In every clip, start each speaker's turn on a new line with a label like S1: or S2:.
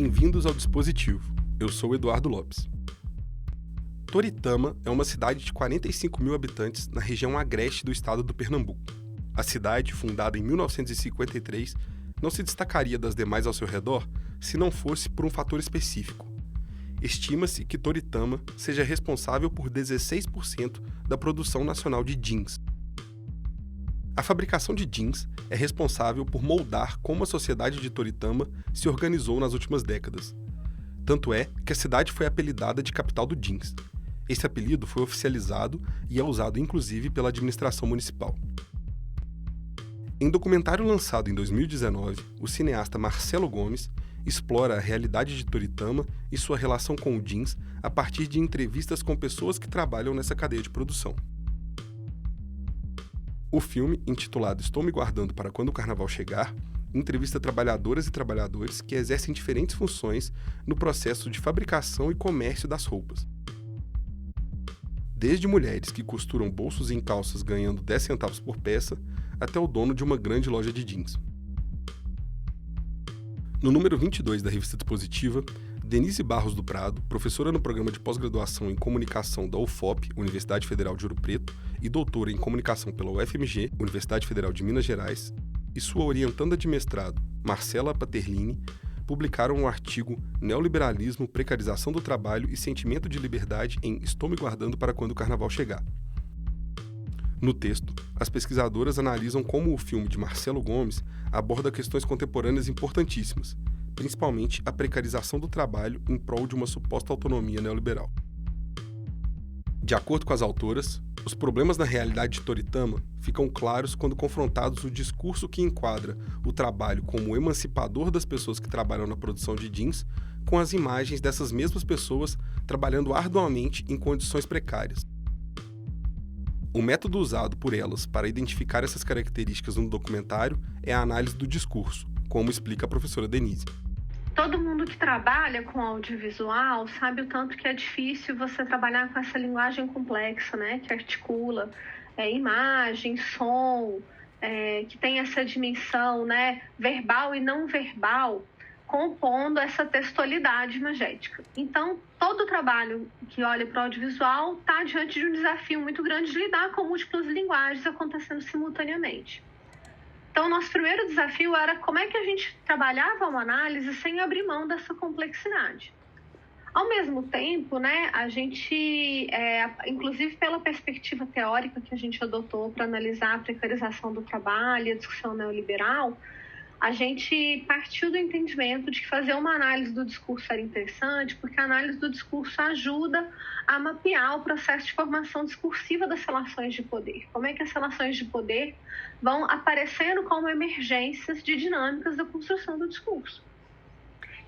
S1: Bem-vindos ao Dispositivo. Eu sou Eduardo Lopes. Toritama é uma cidade de 45 mil habitantes na região agreste do estado do Pernambuco. A cidade, fundada em 1953, não se destacaria das demais ao seu redor se não fosse por um fator específico. Estima-se que Toritama seja responsável por 16% da produção nacional de jeans. A fabricação de jeans é responsável por moldar como a sociedade de Toritama se organizou nas últimas décadas. Tanto é que a cidade foi apelidada de capital do jeans. Esse apelido foi oficializado e é usado inclusive pela administração municipal. Em documentário lançado em 2019, o cineasta Marcelo Gomes explora a realidade de Toritama e sua relação com o jeans a partir de entrevistas com pessoas que trabalham nessa cadeia de produção. O filme, intitulado Estou Me Guardando para Quando o Carnaval Chegar, entrevista trabalhadoras e trabalhadores que exercem diferentes funções no processo de fabricação e comércio das roupas. Desde mulheres que costuram bolsos em calças ganhando 10 centavos por peça, até o dono de uma grande loja de jeans. No número 22 da revista Dispositiva, Denise Barros do Prado, professora no programa de pós-graduação em comunicação da UFOP, Universidade Federal de Ouro Preto, e doutora em comunicação pela UFMG, Universidade Federal de Minas Gerais, e sua orientanda de mestrado, Marcela Paterlini, publicaram um artigo Neoliberalismo, Precarização do Trabalho e Sentimento de Liberdade em Estou Me Guardando para Quando o Carnaval Chegar. No texto, as pesquisadoras analisam como o filme de Marcelo Gomes aborda questões contemporâneas importantíssimas, principalmente a precarização do trabalho em prol de uma suposta autonomia neoliberal. De acordo com as autoras, os problemas na realidade de Toritama ficam claros quando confrontados o discurso que enquadra o trabalho como emancipador das pessoas que trabalham na produção de jeans com as imagens dessas mesmas pessoas trabalhando arduamente em condições precárias. O método usado por elas para identificar essas características no documentário é a análise do discurso, como explica a professora Denise.
S2: Todo mundo que trabalha com audiovisual sabe o tanto que é difícil você trabalhar com essa linguagem complexa, né? Que articula imagem, som, que tem essa dimensão, né? Verbal e não verbal, compondo essa textualidade imagética. Então, todo trabalho que olha para o audiovisual está diante de um desafio muito grande de lidar com múltiplas linguagens acontecendo simultaneamente. Então, o nosso primeiro desafio era como é que a gente trabalhava uma análise sem abrir mão dessa complexidade. Ao mesmo tempo, né, a gente, inclusive pela perspectiva teórica que a gente adotou para analisar a precarização do trabalho e a discussão neoliberal, a gente partiu do entendimento de que fazer uma análise do discurso era interessante, porque a análise do discurso ajuda a mapear o processo de formação discursiva das relações de poder. Como é que as relações de poder vão aparecendo como emergências de dinâmicas da construção do discurso.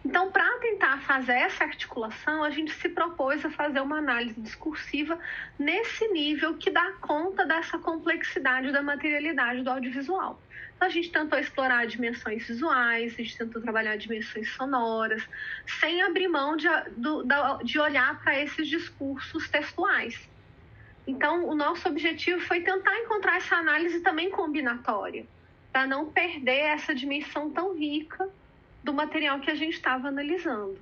S2: Então, para tentar fazer essa articulação, a gente se propôs a fazer uma análise discursiva nesse nível que dá conta dessa complexidade da materialidade do audiovisual. Então, a gente tentou explorar dimensões visuais, a gente tentou trabalhar dimensões sonoras, sem abrir mão de olhar para esses discursos textuais. Então, o nosso objetivo foi tentar encontrar essa análise também combinatória, para não perder essa dimensão tão rica do material que a gente estava analisando.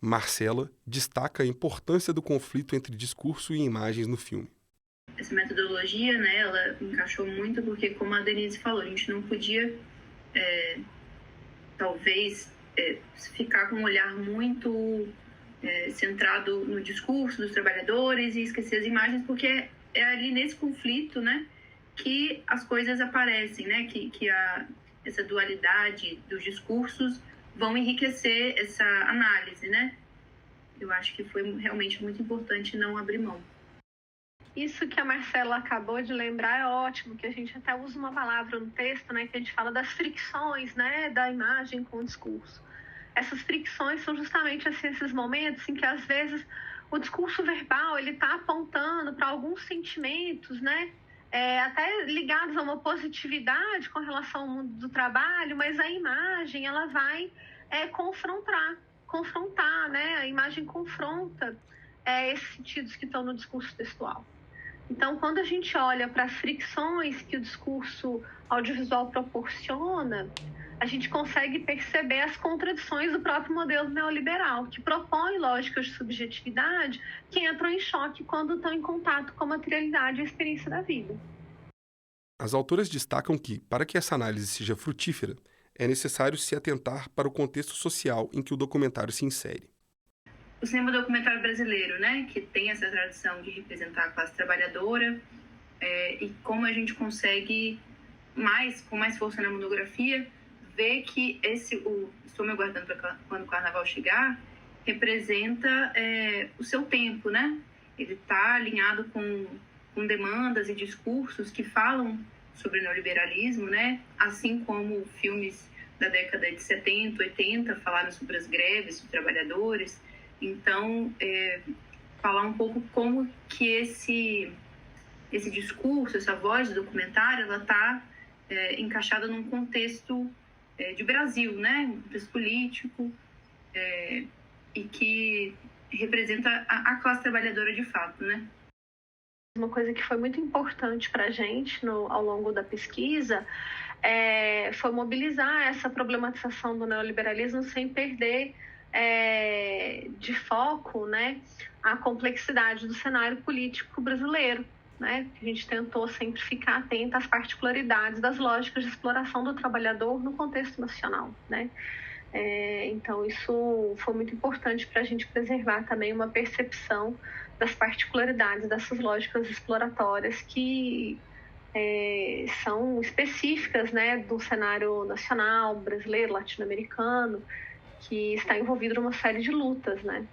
S1: Marcela destaca a importância do conflito entre discurso e imagens no filme.
S3: Essa metodologia, né, ela encaixou muito porque, como a Denise falou, a gente não podia, talvez, ficar com um olhar muito centrado no discurso dos trabalhadores e esquecer as imagens, porque é ali nesse conflito, né, que as coisas aparecem, né, que essa dualidade dos discursos vão enriquecer essa análise, né? Eu acho que foi realmente muito importante não abrir mão.
S2: Isso que a Marcela acabou de lembrar é ótimo, que a gente até usa uma palavra no texto, né, que a gente fala das fricções, né, da imagem com o discurso. Essas fricções são justamente esses momentos em que, às vezes, o discurso verbal ele está apontando para alguns sentimentos, né, até ligados a uma positividade com relação ao mundo do trabalho, mas a imagem ela vai confrontar, né? A imagem confronta esses sentidos que estão no discurso textual. Então, quando a gente olha para as fricções que o discurso audiovisual proporciona, a gente consegue perceber as contradições do próprio modelo neoliberal, que propõe lógicas de subjetividade que entram em choque quando estão em contato com a materialidade e a experiência da vida.
S1: As autoras destacam que, para que essa análise seja frutífera, é necessário se atentar para o contexto social em que o documentário se insere.
S3: O cinema documentário brasileiro, né, que tem essa tradição de representar a classe trabalhadora, e como a gente consegue, com mais força na monografia, ver que Estou Me Aguardando para Quando o Carnaval Chegar representa o seu tempo, né? Ele está alinhado com demandas e discursos que falam sobre neoliberalismo, né? Assim como filmes da década de 70, 80 falaram sobre as greves dos trabalhadores. Então, falar um pouco como que esse discurso, essa voz do documentário, ela está encaixada num contexto de Brasil, né? Um contexto político, e que representa a classe trabalhadora de fato, né?
S2: Uma coisa que foi muito importante para a gente ao longo da pesquisa foi mobilizar essa problematização do neoliberalismo sem perder de foco, né, a complexidade do cenário político brasileiro, né? A gente tentou sempre ficar atento às particularidades das lógicas de exploração do trabalhador no contexto nacional, né? Então, isso foi muito importante para a gente preservar também uma percepção das particularidades dessas lógicas exploratórias que são específicas, né, do cenário nacional, brasileiro, latino-americano, que está envolvido numa série de lutas, né?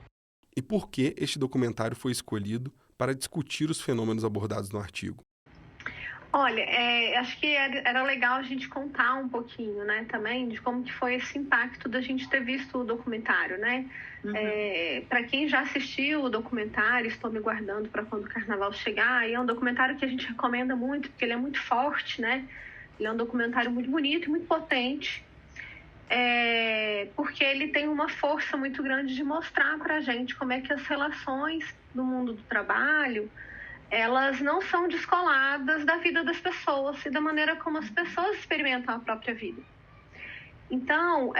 S1: E por que este documentário foi escolhido para discutir os fenômenos abordados no artigo?
S2: Olha, acho que era legal a gente contar um pouquinho, né, também, de como que foi esse impacto da gente ter visto o documentário, né? Uhum. Para quem já assistiu o documentário, Estou Me Guardando para Quando o Carnaval Chegar, e é um documentário que a gente recomenda muito, porque ele é muito forte, né? Ele é um documentário muito bonito e muito potente, porque ele tem uma força muito grande de mostrar para a gente como é que as relações do mundo do trabalho, elas não são descoladas da vida das pessoas e da maneira como as pessoas experimentam a própria vida. Então,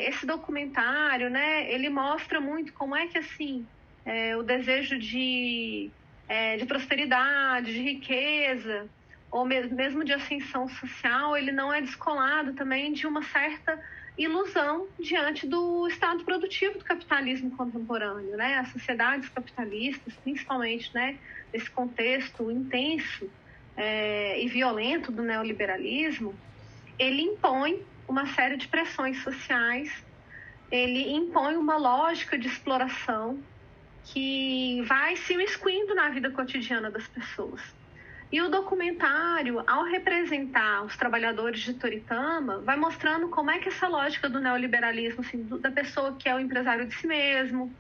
S2: esse documentário, né, ele mostra muito como é que, assim, o desejo de prosperidade, de riqueza, ou mesmo de ascensão social, ele não é descolado também de uma certa ilusão diante do estado produtivo do capitalismo contemporâneo, né? As sociedades capitalistas, principalmente, né, nesse contexto intenso e violento do neoliberalismo, ele impõe uma série de pressões sociais, ele impõe uma lógica de exploração que vai se imiscuindo na vida cotidiana das pessoas. E o documentário, ao representar os trabalhadores de Toritama, vai mostrando como é que essa lógica do neoliberalismo, assim, da pessoa que é o empresário de si mesmo,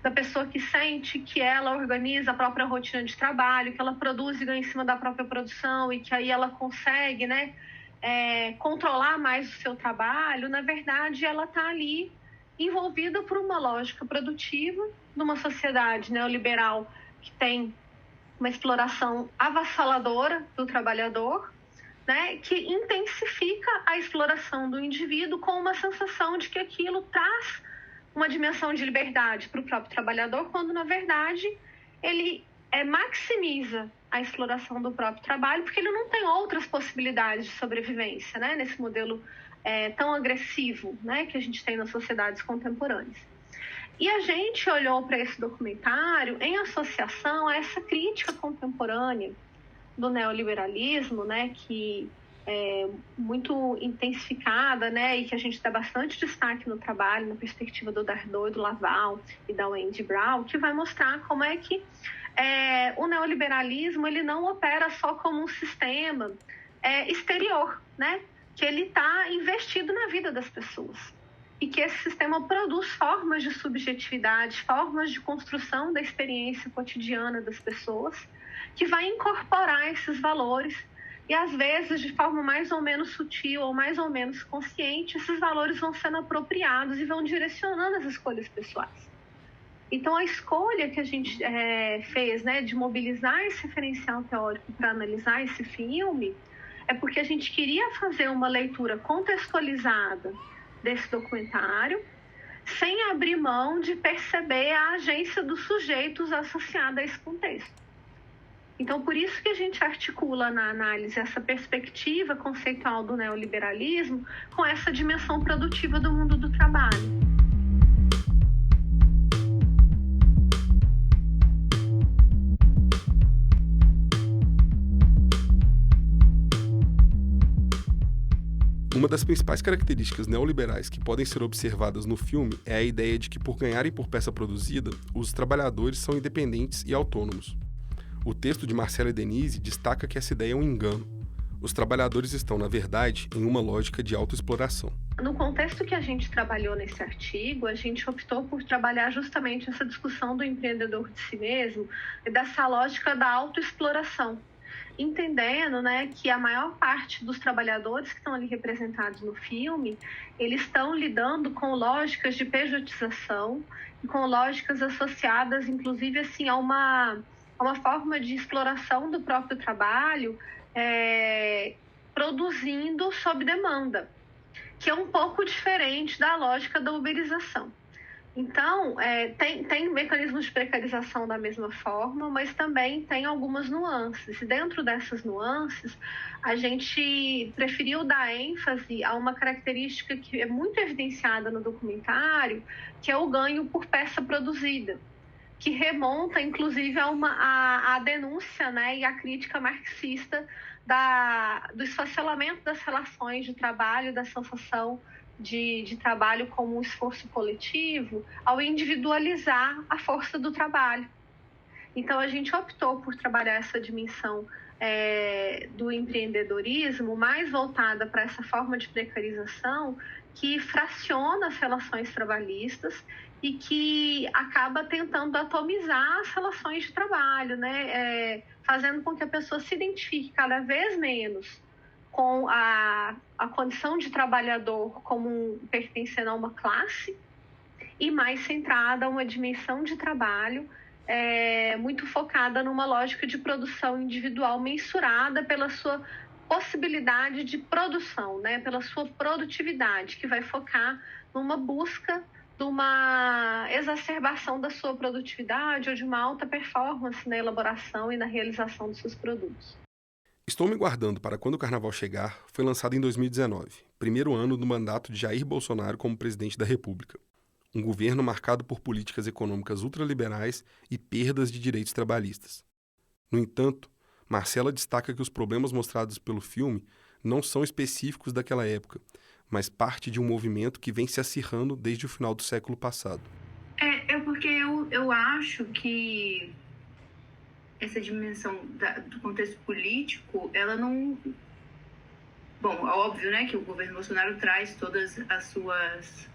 S2: da pessoa que sente que ela organiza a própria rotina de trabalho, que ela produz e ganha em cima da própria produção e que aí ela consegue, né, controlar mais o seu trabalho, na verdade ela está ali envolvida por uma lógica produtiva numa sociedade neoliberal que tem uma exploração avassaladora do trabalhador, né, que intensifica a exploração do indivíduo com uma sensação de que aquilo traz uma dimensão de liberdade para o próprio trabalhador, quando, na verdade, ele maximiza a exploração do próprio trabalho, porque ele não tem outras possibilidades de sobrevivência, né, nesse modelo tão agressivo, né, que a gente tem nas sociedades contemporâneas. E a gente olhou para esse documentário em associação a essa crítica contemporânea do neoliberalismo, né, que é muito intensificada, né, e que a gente dá bastante destaque no trabalho, na perspectiva do Dardot, do Laval e da Wendy Brown, que vai mostrar como é que o neoliberalismo ele não opera só como um sistema exterior, né, que ele está investido na vida das pessoas. E que esse sistema produz formas de subjetividade, formas de construção da experiência cotidiana das pessoas, que vai incorporar esses valores e, às vezes, de forma mais ou menos sutil ou mais ou menos consciente, esses valores vão sendo apropriados e vão direcionando as escolhas pessoais. Então, a escolha que a gente fez, né, de mobilizar esse referencial teórico para analisar esse filme, é porque a gente queria fazer uma leitura contextualizada desse documentário, sem abrir mão de perceber a agência dos sujeitos associada a esse contexto. Então, por isso que a gente articula na análise essa perspectiva conceitual do neoliberalismo com essa dimensão produtiva do mundo do trabalho.
S1: Uma das principais características neoliberais que podem ser observadas no filme é a ideia de que, por ganharem por peça produzida, os trabalhadores são independentes e autônomos. O texto de Marcela e Denise destaca que essa ideia é um engano. Os trabalhadores estão, na verdade, em uma lógica de autoexploração.
S2: No contexto que a gente trabalhou nesse artigo, a gente optou por trabalhar justamente essa discussão do empreendedor de si mesmo e dessa lógica da autoexploração, entendendo, né, que a maior parte dos trabalhadores que estão ali representados no filme, eles estão lidando com lógicas de pejotização e com lógicas associadas, inclusive, assim, a uma forma de exploração do próprio trabalho, produzindo sob demanda, que é um pouco diferente da lógica da uberização. Então, tem mecanismos de precarização da mesma forma, mas também tem algumas nuances. E dentro dessas nuances, a gente preferiu dar ênfase a uma característica que é muito evidenciada no documentário, que é o ganho por peça produzida, que remonta, inclusive, a denúncia, né, e a crítica marxista do esfacelamento das relações de trabalho, da sensação de trabalho como um esforço coletivo, ao individualizar a força do trabalho. Então, a gente optou por trabalhar essa dimensão do empreendedorismo mais voltada para essa forma de precarização que fraciona as relações trabalhistas e que acaba tentando atomizar as relações de trabalho, né? Fazendo com que a pessoa se identifique cada vez menos com a condição de trabalhador como pertencendo a uma classe e mais centrada a uma dimensão de trabalho muito focada numa lógica de produção individual mensurada pela sua possibilidade de produção, né? Pela sua produtividade, que vai focar numa busca de uma exacerbação da sua produtividade ou de uma alta performance na elaboração e na realização dos seus produtos.
S1: Estou Me Guardando para Quando o Carnaval Chegar foi lançado em 2019, primeiro ano do mandato de Jair Bolsonaro como presidente da República. Um governo marcado por políticas econômicas ultraliberais e perdas de direitos trabalhistas. No entanto, Marcela destaca que os problemas mostrados pelo filme não são específicos daquela época, mas parte de um movimento que vem se acirrando desde o final do século passado.
S3: Porque eu acho que essa dimensão do contexto político, ela não... Bom, é óbvio, né, que o governo Bolsonaro traz todas as suas...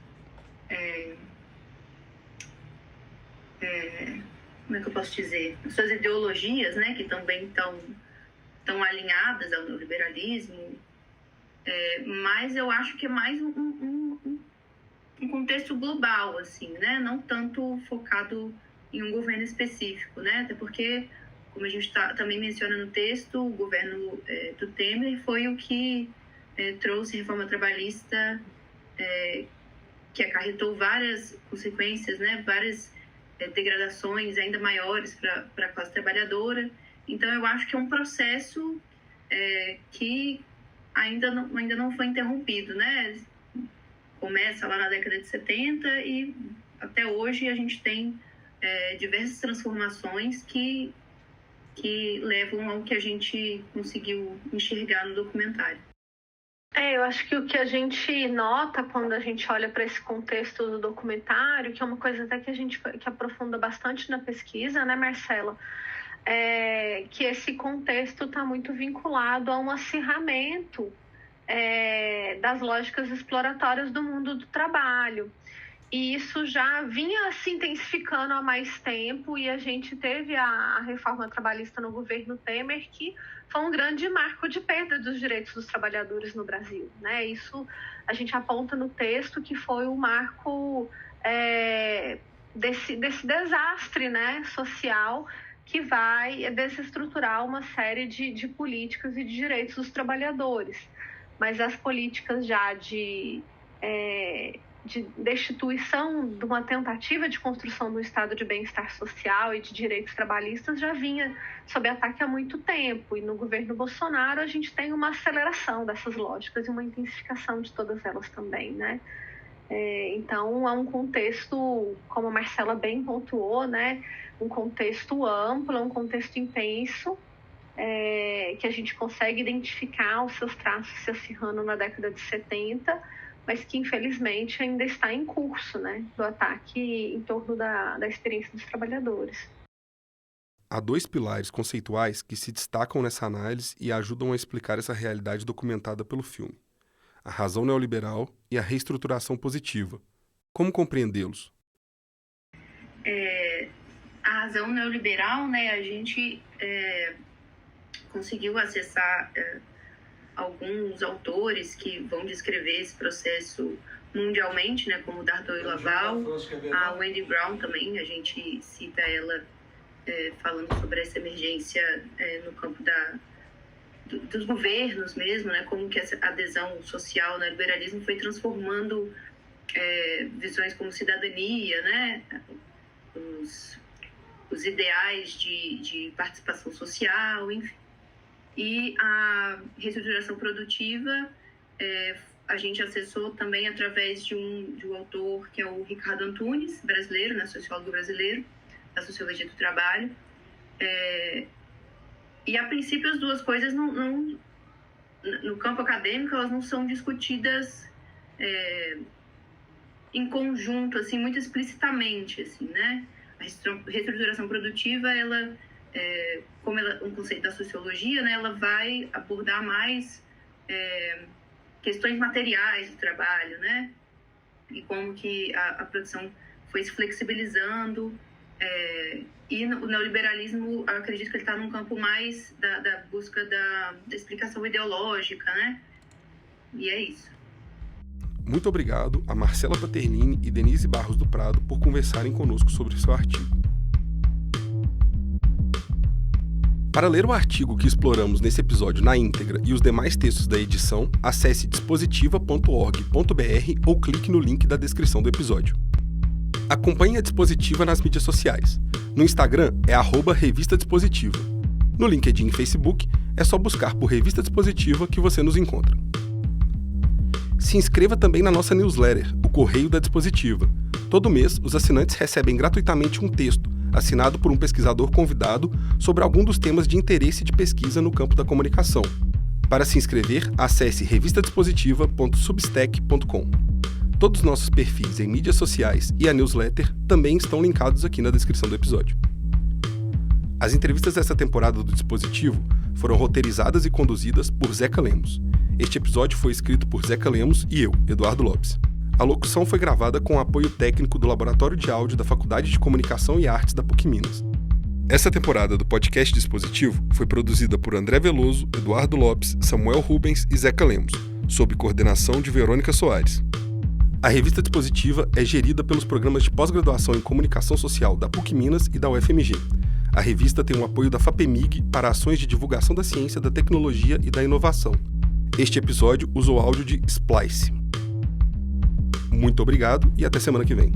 S3: como é que eu posso dizer? As suas ideologias, né, que também estão alinhadas ao neoliberalismo, mas eu acho que é mais um contexto global, assim, né, não tanto focado em um governo específico, né, até porque, como a gente também menciona no texto, o governo do Temer foi o que trouxe reforma trabalhista, que acarretou várias consequências, né, várias degradações ainda maiores para a classe trabalhadora. Então, eu acho que é um processo que ainda não foi interrompido, né? Começa lá na década de 70 e até hoje a gente tem diversas transformações que levam ao que a gente conseguiu enxergar no documentário.
S2: Eu acho que o que a gente nota quando a gente olha para esse contexto do documentário, que é uma coisa até que a gente que aprofunda bastante na pesquisa, né, Marcela? Que esse contexto está muito vinculado a um acirramento das lógicas exploratórias do mundo do trabalho. E isso já vinha se intensificando há mais tempo e a gente teve a reforma trabalhista no governo Temer, que foi um grande marco de perda dos direitos dos trabalhadores no Brasil, né? Isso a gente aponta no texto que foi o marco desse desastre, né, social que vai desestruturar uma série de políticas e de direitos dos trabalhadores. Mas as políticas já de destituição de uma tentativa de construção do estado de bem-estar social e de direitos trabalhistas já vinha sob ataque há muito tempo. E no governo Bolsonaro a gente tem uma aceleração dessas lógicas e uma intensificação de todas elas também, né? Então, é um contexto, como a Marcela bem pontuou, né? Um contexto amplo, um contexto intenso, que a gente consegue identificar os seus traços se acirrando na década de 70, mas que, infelizmente, ainda está em curso, né? Do ataque em torno da experiência dos trabalhadores.
S1: Há 2 pilares conceituais que se destacam nessa análise e ajudam a explicar essa realidade documentada pelo filme: a razão neoliberal e a reestruturação positiva. Como compreendê-los?
S3: A razão neoliberal, né, a gente conseguiu acessar alguns autores que vão descrever esse processo mundialmente, né, como Dardot e Laval, a Wendy Brown também, a gente cita ela falando sobre essa emergência no campo dos governos mesmo, né, como que essa adesão social no liberalismo foi transformando visões como cidadania, né, os ideais de participação social, enfim. E a reestruturação produtiva a gente acessou também através de um autor que é o Ricardo Antunes, brasileiro, né, sociólogo brasileiro, da Sociologia do Trabalho. E, a princípio, as duas coisas, no campo acadêmico, elas não são discutidas em conjunto, assim, muito explicitamente, assim, né? A reestruturação produtiva, ela, como ela é um conceito da sociologia, né, ela vai abordar mais questões materiais do trabalho, né? E como que a produção foi se flexibilizando. E o neoliberalismo, eu acredito que ele está num campo mais da busca da explicação ideológica, né? E é isso.
S1: Muito obrigado a Marcela Paternini e Denise Barros do Prado por conversarem conosco sobre o seu artigo. Para ler o artigo que exploramos nesse episódio na íntegra e os demais textos da edição, acesse dispositiva.org.br ou clique no link da descrição do episódio. Acompanhe a Dispositiva nas mídias sociais. No Instagram é @revistadispositiva. No LinkedIn e Facebook é só buscar por Revista Dispositiva que você nos encontra. Se inscreva também na nossa newsletter, o Correio da Dispositiva. Todo mês, os assinantes recebem gratuitamente um texto, assinado por um pesquisador convidado, sobre algum dos temas de interesse de pesquisa no campo da comunicação. Para se inscrever, acesse revistadispositiva.substack.com. Todos os nossos perfis em mídias sociais e a newsletter também estão linkados aqui na descrição do episódio. As entrevistas dessa temporada do Dispositivo foram roteirizadas e conduzidas por Zeca Lemos. Este episódio foi escrito por Zeca Lemos e eu, Eduardo Lopes. A locução foi gravada com o apoio técnico do Laboratório de Áudio da Faculdade de Comunicação e Artes da PUC Minas. Essa temporada do podcast Dispositivo foi produzida por André Veloso, Eduardo Lopes, Samuel Rubens e Zeca Lemos, sob coordenação de Verônica Soares. A revista Dispositiva é gerida pelos programas de pós-graduação em Comunicação Social da PUC Minas e da UFMG. A revista tem o apoio da FAPEMIG para ações de divulgação da ciência, da tecnologia e da inovação. Este episódio usou áudio de Splice. Muito obrigado e até semana que vem.